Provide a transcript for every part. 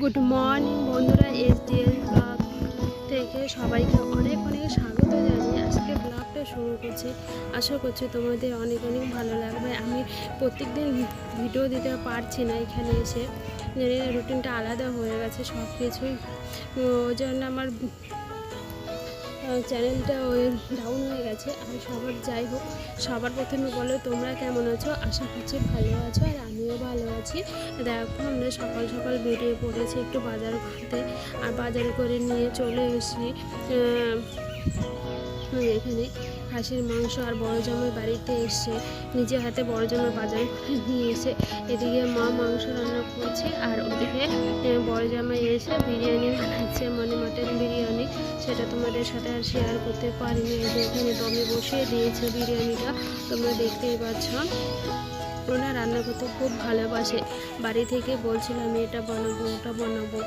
Good morning বন্ধুরা, SDL blog থেকে সবাইকে অনেক অনেক স্বাগত জানিয়ে আজকে ব্লগটা শুরু করছি। আশা করছি তোমাদের অনেক অনেক ভালো লাগবে। আমি প্রত্যেক দিন ভিডিও দিতে পারছি না, এখানে এসে রুটিনটা আলাদা হয়ে গেছে সব কিছুই, ওই জন্য আমার চ্যানেলটা ডাউন হয়ে গেছে। আর সবার যাই হোক, সবার প্রথমে বলো তোমরা কেমন আছো। আশা করছি ভালো আছো, আর আমিও ভালো আছি। দেখো আমরা সকাল সকাল বেরিয়ে পড়েছি একটু বাজার করতে, আর বাজার করে নিয়ে চলে এসেছি এখানে খাসির মাংস। আর বড় জামাই বাড়িতে এসে নিজে হাতে বড় জামাই বাজার করে নিয়ে এসে এদিকে মা মাংস রান্না করছে, আর ওদিকে বড় জামাই এসে বিরিয়ানি বানাচ্ছে, মানে মাটন বিরিয়ানি। সেটা তোমাদের সাথে আর শেয়ার করতে পারিনি। এখানে দমে বসিয়ে দিয়েছে বিরিয়ানিটা, তোমরা দেখতেই পাচ্ছ। ওরা রান্না করতে খুব ভালোবাসে। বাড়ি থেকে বলছিল আমি এটা বানাবো ওটা বানাবো।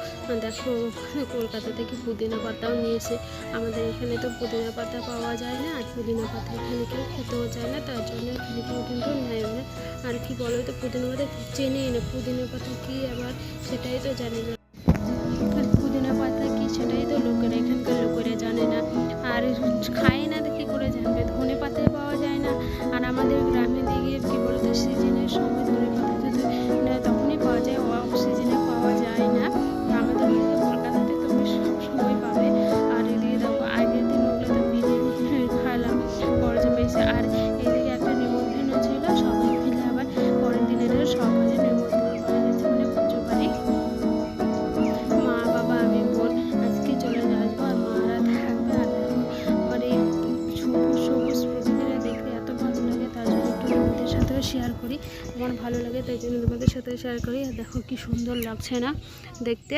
দেখো কলকাতা থেকে পুদিনা পাতাও নিয়েছে। আমাদের এখানে তো পুদিনা পাতা পাওয়া যায় না, আর পুদিনা পাতা এখানে কেউ খেতেও চায় না, তার জন্য এখানে কেউ কিন্তু নেয় না। আর কি বলো তো, পুদিনা পাতা চেনেই না, পুদিনা পাতা কী আবার সেটাই তো জানে না। পুদিনা পাতা কি সেটাই তো লোকেরা, এখানকার লোকেরা জানে না, আর খায় না তো কী করে জানবে। ধনে পাতায় পাওয়া যায় না, আর আমাদের গ্রামের দিকে কী বলতো সিজনের সময় ধরে পাতা যদি তখনই পাওয়া যায়, অফ সিজনে পাওয়া যায় না। আমাদের দিকে কলকাতাতে তুমি সব সময় পাবে। আর এদিকে দেখো আগের দিন ওগুলো তো বিরিয়ানি খাওয়ালাম বড় জামাইছে, আর এদিকে একটা নিমন্ত্রণ ছিল, সবাই মিলে আবার পরের দিনের সকালে নিমন্ত্রণ করা যাচ্ছে, মানে পুজো বাড়ি। মা বাবা আমি বোন আজকে চলে আসবো, আর মারা থাকবে। আর মানে সবুজ সবুজ প্রকৃতিটা দেখতে এত ভালো লাগে, তার জন্য একটু তোমাদের সাথেও শেয়ার করি। আমার ভালো লাগে তাই জন্য তোমাদের সাথে শেয়ার করি। আর দেখো কি সুন্দর লাগছে না দেখতে।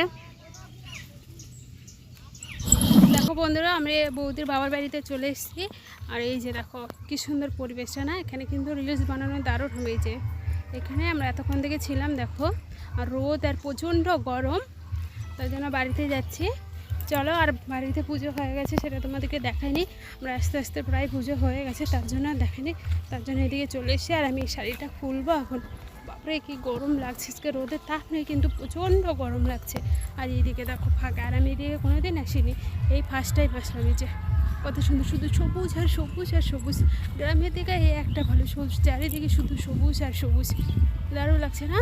দেখো বন্ধুরা, আমরা বৌদির বাবার বাড়িতে চলে এসেছি, আর এই যে দেখো কি সুন্দর পরিবেশটা না। এখানে কিন্তু রিলস বানানো দারুণ হয়েছে। এখানে আমরা এতক্ষণ থেকে ছিলাম, দেখো আর রোদ আর প্রচণ্ড গরম, তাই জন্য বাড়িতে যাচ্ছি। চলো, আর বাড়িতে পুজো হয়ে গেছে সেটা তোমাদেরকে দেখাইনি। আমরা আস্তে আস্তে প্রায় পুজো হয়ে গেছে, তার জন্য দেখাইনি, তার জন্য এদিকে চলে এসেছি। আর আমি এই শাড়িটা খুলবো এখন। বাপরে কি গরম লাগছে, আজকে রোদের তাপ নেই কিন্তু প্রচণ্ড গরম লাগছে। আর এইদিকে দেখো ফাঁকা, আর আমি এদিকে কোনো দিন আসিনি, এই ফার্স্ট টাইম আসলাম। এই যে কত সুন্দর, শুধু সবুজ আর সবুজ আর সবুজ। গ্রামের দিকে এই একটা ভালো, সবুজ চারিদিকে শুধু সবুজ আর সবুজ, দারুণ লাগছে না।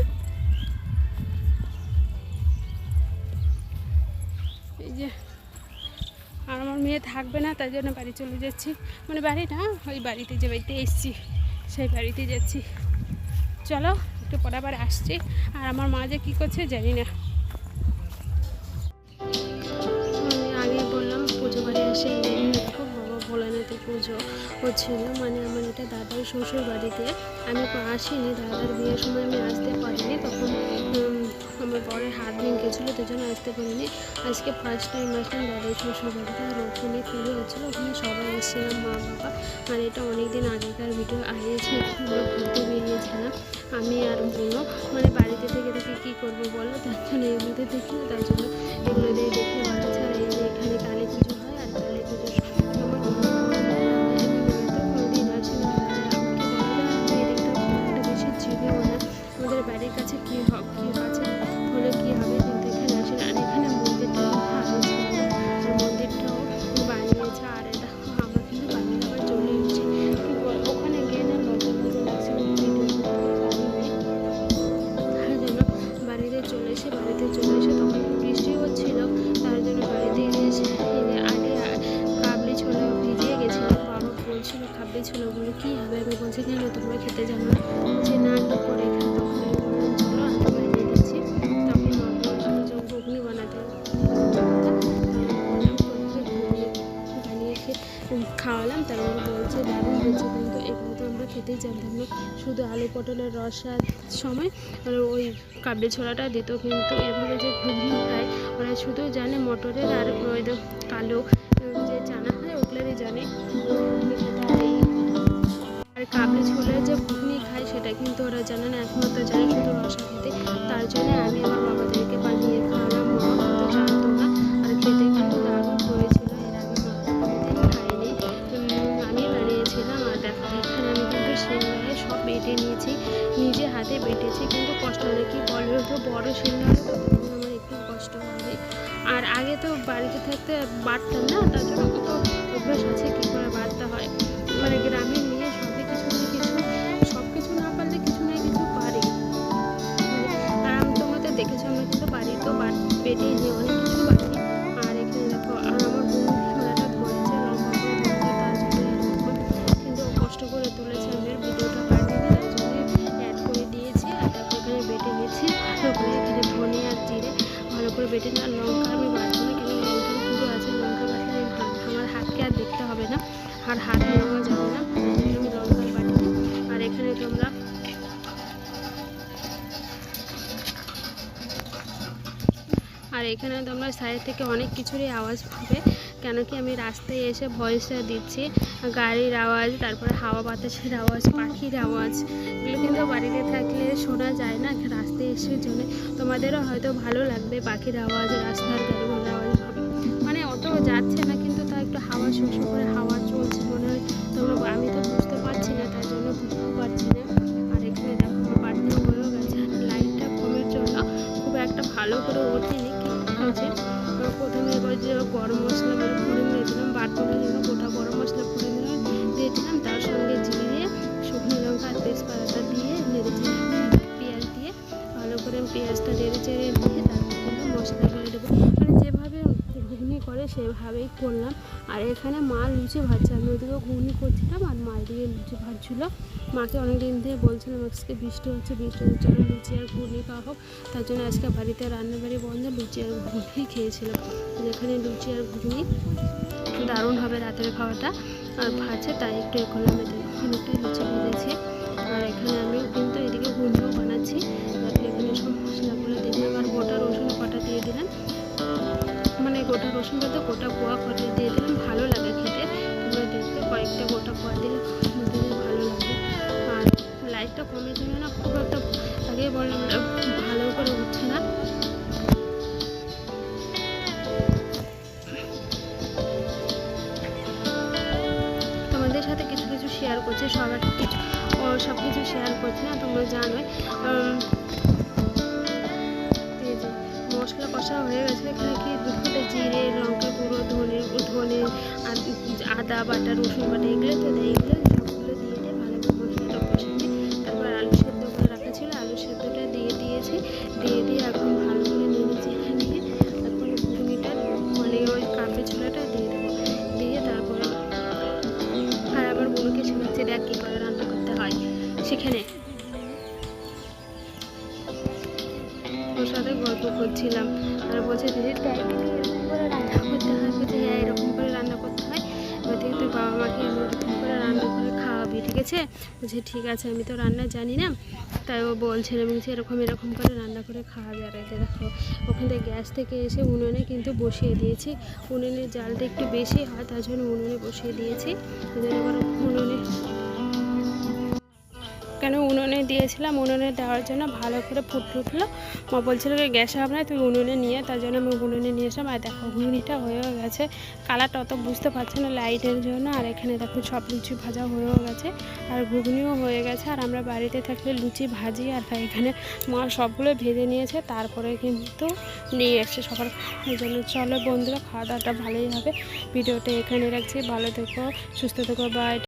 এই যে আর আমার মেয়ে থাকবে না, তাই জন্য বাড়ি চলে যাচ্ছি, মানে বাড়ি না, ওই বাড়িতে যে বাড়িতে এসেছি সেই বাড়িতে যাচ্ছি। চলো একটু পরে আবার আসছি। আর আমার মা যে কী করছে জানি না। আমি আগে বললাম পুজো বাড়ি এসে দেখো বাবা ভোলানাথের পুজো হচ্ছিল, মানে আমার এটা দাদার শ্বশুর বাড়িতে। আমি আসিনি, দাদার বিয়ের সময় আমি আসতে পারিনি, তখন আমার বরের হাত ভেঙে গেছিলো, তাই জন্য আসতে পারিনি। আজকে ফার্স্ট টাইম আসলাম দাদার শ্বশুর বাড়িতে। আর ওখানে পুজো হচ্ছিলো, ওখানে সবাই এসেছিলাম মা বাবা। আর এটা অনেক দিন আগেকার ভিডিও, আইয়েছি আমরা ঘুরতে বেরিয়েছিলাম আমি আর বোনও, মানে বাড়িতে থেকে থেকে কী করবো বলো, তার জন্য এগুলোতে দেখি না, তাই জন্য এগুলো দিয়ে দেখে বেড়াচ্ছে। আর এই যে এখানে কালী পুজো হয়, আর কালী পুজোর কোনোদিন আসি না, আমাকে এদিকটা খুব একটা বেশি চিনেও না। আমাদের বাড়ির কাছে কী আছে হলে কী হবে, কিন্তু এখানে আসি না। আর এখানে মন্দিরটা ভালো ছিল, আর মন্দিরটাও বানিয়েছে। আর এটা আমরা কিন্তু বানিয়ে আবার চলে এসেছি, ওখানে গিয়ে না লজ্জা লজ্জা লাগছিল, তার জন্য বাড়িতে চলে এসে তখন বৃষ্টি হচ্ছিল, তার জন্য বাড়িতে এসে আগে কাবলি ছোলা ভিজিয়ে গেছিলাম। বাবা বলছিল কাবলি ছোলাগুলো কী হবে, আমি বলছি কেন তোমরা খেতে জানো না, যে না কী করে এখানে। তখন আমি বললাম চলো আমি বানিয়ে দিচ্ছি। তখন মা বলছিল যে ঘুগনি বানাতে, বানিয়ে খাওয়ালাম, তারপর বলছে দারুণ হয়েছে, কিন্তু এগুলো তো আমরা খেতেই জানতাম না। শুধু আলু পটলের রসার সময় ওই কাবলি ছোলাটা দিত, কিন্তু এভাবে যে ঘুগনি খায় ওরা শুধু জানে মটরের আর ওই কালো যে চানা হয় ওগুলোরই জানে ঘুগনি খেতে। আর কাবলি ছোলার যে ঘুগনি খায় সেটা কিন্তু ওরা জানে না, একমাত্র জানে শুধু রসা খেতে। তার জন্য আমি আমার বাবাদেরকে বানিয়ে খাওয়ালাম, মা কিন্তু জানতো না। আর খেতে কিন্তু দারুণ হয়েছিল, এর আগে মা খাইনি, আমি বানিয়েছিলাম। আর দেখো এখানে আমি কিন্তু শিলনোড়ায় সব বেটে নিয়েছি, নিজে হাতে বেটেছি, কিন্তু কষ্ট হলে কি বলো তো, বড় শিলনোড়া তো তখন আমার একটু কষ্ট আর আগে তো বাড়িতে থাকতে বাড়তাম না, তার জন্য তো অভ্যাস আছে কী করে বাড়তে হয়। মানে গ্রামের মেয়ে সবই কিছু না কিছু, সব কিছু না পারলে কিছু না কিছু পারি। আর তোমরা তো দেখেছো আমরা কিন্তু বাড়িতেও বেটে নিয়ে অনেক কিছু বাড়ি। আর এখানে দেখো, আর আমার বোন ওনাটা ধরেছে, লম্বা করে ধরেছে, তার জন্য এরকম কিন্তু কষ্ট করে তুলেছে। আমি ভিডিওটা কাটিনি, তার জন্য অ্যাড করে দিয়েছি। আর দেখো এখানে বেটে গেছি ভালো করে, এখানে ধনে আর জিরে ভালো করে বেটে না। লঙ্কা আমি বাটবো না, কেন লঙ্কার গুঁড়ো আছে, লঙ্কা বাটলে আমার হাতকে আর দেখতে হবে না, আর হাত নেওয়া যাবে না, আমি লঙ্কার বাটিনি। আর এখানে তোমরা সাইড থেকে অনেক কিছুরই আওয়াজ পাবে, কেন কি আমি রাস্তায় এসে ভয়েসটা দিচ্ছি। গাড়ির আওয়াজ, তারপরে হাওয়া বাতাসের আওয়াজ, পাখির আওয়াজ, এগুলো কিন্তু বাড়িতে থাকলে শোনা যায় না, রাস্তায় এসে জন্য তোমাদেরও হয়তো ভালো লাগবে পাখির আওয়াজ, রাস্তার গাড়ি ঘোড়ার আওয়াজ হবে। মানে অত যাচ্ছে না, কিন্তু তা একটু হাওয়া শোষ করে হাওয়া চলছে মনে হয়। তোমরা, আমি তো বুঝতে পারছি না, তার জন্য বুঝতেও পারছি না। আর এখানে দেখো বাড়তেও হয়েও গেছে, লাইটটা কমের জন্য খুব একটা ভালো করে ওঠেনি। হয়েছে প্রথমে এবার যে গরম মশলা ফোড়ন দিয়েছিলাম, বাটনের জন্য গোটা গরম মশলা ফোড়ন দিয়েছিলাম, তার সঙ্গে জিরে, শুকনো লঙ্কা আর তেজপাতা দিয়ে নেড়ে চেড়ে, পেঁয়াজ দিয়ে ভালো করে পেঁয়াজটা নেড়ে চেড়ে নিয়ে তারপর কিন্তু মশলাগুলো দেবো। মানে যেভাবে ঘুগনি করে সেভাবেই করলাম। আর এখানে মা লুচি ভাজছে, আমি ওদিকেও ঘুগনি করছিলাম আর মা এদিকে লুচি ভাজছিলো। মাকে অনেক দিন থেকে বলছিলাম আজকে বৃষ্টি হচ্ছে, চলো লুচি আর ঘুগনি খাওয়া হোক, তার জন্য আজকে বাড়িতে রান্নাবাড়ি বন্ধ, লুচি আর ঘুগনি খেয়েছিলাম। যেখানে লুচি আর ঘুগনি দারুণ হবে রাতের খাওয়াটা, আর ভাজছে তাই একটু এ করলাম। অনেকটাই লুচি ভেজেছি। আর এখানে আমিও কিন্তু এদিকে ঘুগনিও বানাচ্ছি। তারপরে এখানে সব মশলাগুলো দিলাম, আর গোটা রসুন কটা দিয়ে দিলাম, মানে গোটা রসুন বলতে গোটা কোয়া কটা দিয়ে দিলাম, ভালো লাগে খেতে। তোমরা দেখতে কয়েকটা গোটা কোয়া দিলে ভালো লাগে। আর লাইটটা কমের জন্য না খুব একটা আগে বললাম ভালো করে উঠছে না। তোমাদের সাথে কিছু কিছু শেয়ার করছি, সবার সব কিছু শেয়ার করছি না, তোমরা জানোই। মশলা কষা হয়ে গেছে, এখানে কি দুটো জিরে, লঙ্কা গুঁড়ো, ধনে আদা বাটা, রসুন বাটা, এগুলো তো দেয়, এগুলো সবগুলো দিয়ে ভালো করে মশলাটা কষে নিই। তারপর আলু সেদ্ধ করে রাখা ছিল, আলু সেদ্ধটা দিয়ে দিয়েছি, দিয়ে এখন ভালো করে নেড়ে চেড়ে নিয়ে এখন ঘুগনিটা মানে ওই কাপে ছোলাটা দিয়ে দেবো, দিয়ে তারপরে আর আমার বোনকে শেখাচ্ছি দেখ কী করে রান্না করতে হয় সেখানে, ওর সাথে গল্প করছিলাম। আর বলছে দিদি এরকম করে রান্না করতে হয়, বলছে হ্যাঁ এরকম করে রান্না করতে হয়, বলতে তুই বাবা মাকে এরকম করে রান্না করে খাওয়াবি, ঠিক আছে? বলছে ঠিক আছে, আমি তো রান্না জানি না, তাই ও বলছে বলছে এরকম করে রান্না করে খাওয়াবে। আর এতে দেখো ওখান থেকে গ্যাস থেকে এসে উনুনে কিন্তু বসিয়ে দিয়েছি, উনুনের জালটা একটু বেশি হয় তার জন্য উনুনে বসিয়ে দিয়েছি। এবার উনুনে দিয়েছিলাম, উনুনে দেওয়ার জন্য ভালো করে ফুটলো। মা বলছিল যে গ্যাসে হবে না, তুই উনুনে নিয়ে, তার জন্য আমি উনুনে নিয়ে এসলাম। আর দেখো ঘুগনিটা হয়েও গেছে, কালারটা অত বুঝতে পারছে না লাইটের জন্য। আর এখানে দেখো সব লুচি ভাজা হয়েও গেছে, আর ঘুগনিও হয়ে গেছে। আর আমরা বাড়িতে থাকলে লুচি ভাজি, আর এখানে মা সবগুলো ভেজে নিয়েছে, তারপরে কিন্তু নিয়ে এসছে সবার খাওয়ার জন্য। চলো বন্ধুরা, খাওয়া দাওয়াটা ভালোই হবে। ভিডিওটা এখানে রাখছি, ভালো থেকো, সুস্থ থেকো, বাই।